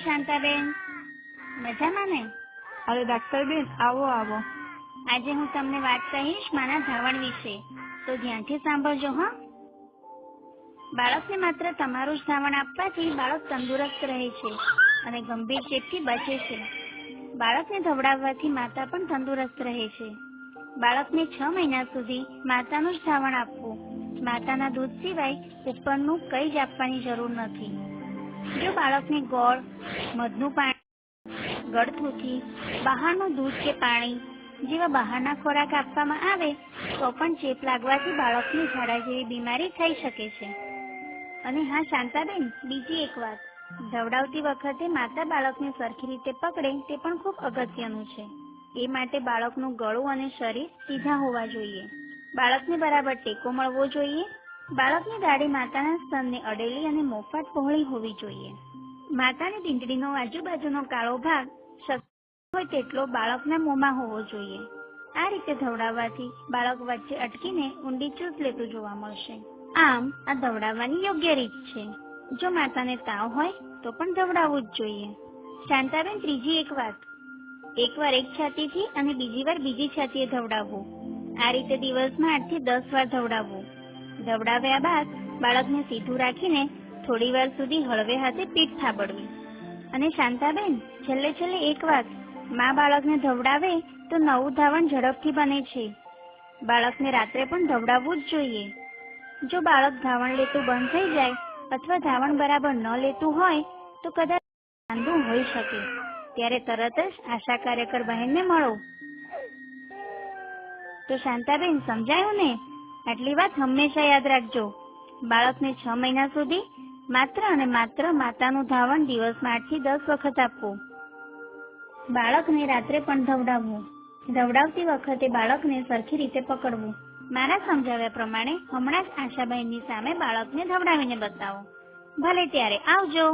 શાંતાબેન, મજામાં ને? અરે ડાક્ટરબેન, આવો આવો. આજે હું તમને વાત કહીશ માના ધાવણ વિશે, તો ધ્યાનથી સાંભળજો હા. બાળકને માત્ર તમારું જ ધાવણ આપવાથી બાળક તંદુરસ્ત રહે છે અને ગંભીર ચેપથી બચે છે. બાળકને ધવડાવવાથી માતા પણ તંદુરસ્ત રહે છે. બાળકને 6 મહિના સુધી માતાનું જ ધાવણ આપવું. માતાના દૂધ સિવાય ઉપરનું કંઈ જ આપવાની જરૂર નથી. જો બાળકને ગોળ, મધનું પાણી, ગળથૂથી, બહારનું દૂધ કે પાણી જેવા બહારના ખોરાક આપવામાં આવે તો પણ ચેપ લાગવાથી બાળકને ઝાડા જેવી બીમારી થઈ શકે છે. અને હા શાંતાબેન, બીજી એક વાત, ધવડાવતી વખતે માતા બાળકને સરખી રીતે પકડે તે પણ ખૂબ અગત્યનું છે. એ માટે બાળકનું ગળું અને શરીર સીધા હોવા જોઈએ. બાળકને બરાબર ટેકો મળવો જોઈએ. બાળકની દાઢી માતાના સ્તનને અડેલી અને મોફાટ પહોળી હોવી જોઈએ. માતાની ડીંડડીનો આજુબાજુનો કાળો ભાગ શક્ય હોય તેટલો બાળકના મોંમાં હોવો જોઈએ. આ રીતે ધવડાવવાથી બાળક વચ્ચે અટકીને ઊંડી ચૂસ લેતું જોવા મળશે. આમ આ ધવડાવવાની યોગ્ય રીત છે. જો માતાને તાવ હોય તો પણ ધવડાવવું જ જોઈએ. શાંતાબેન, ત્રીજી એક વાત, એકવાર એક છાતીથી અને બીજી વાર બીજી છાતીએ ધવડાવવું. આ રીતે દિવસમાં 8 થી 10 વાર ધવડાવવું. ધવડાવ્યા બાદ બાળકને સીધું રાખીને થોડી વાર સુધી હળવે હાથે પીઠ થાબડવી. અને શાંતાબેન, છેલ્લે એક વાત, મા બાળકને ધવડાવે તો નવું ધાવણ ઝડપથી બને છે. બાળકને રાત્રે પણ ધવડાવવું જ જોઈએ. જો બાળક ધાવણ લેતું બંધ થઈ જાય અથવા ધાવણ બરાબર ન લેતું હોય તો કદાચ માંદું હોઈ શકે. ત્યારે તરત જ આશા કાર્યકર બહેનને મળો. તો શાંતાબેન, સમજાયું ને? આટલી વાત હંમેશા યાદ રાખજો. બાળકને 6 મહિના સુધી માત્ર અને માત્ર માતાનું ધાવણ દિવસમાં 8 થી 10 વખત આપવું. બાળકને રાત્રે પણ ધવડાવવું. ધવડાવતી વખતે બાળકને સરખી રીતે પકડવું. મારા સમજાવ્યા પ્રમાણે હમણાં જ આશાબહેનની સામે બાળકને ધવડાવીને બતાવો. ભલે ત્યારે, આવજો.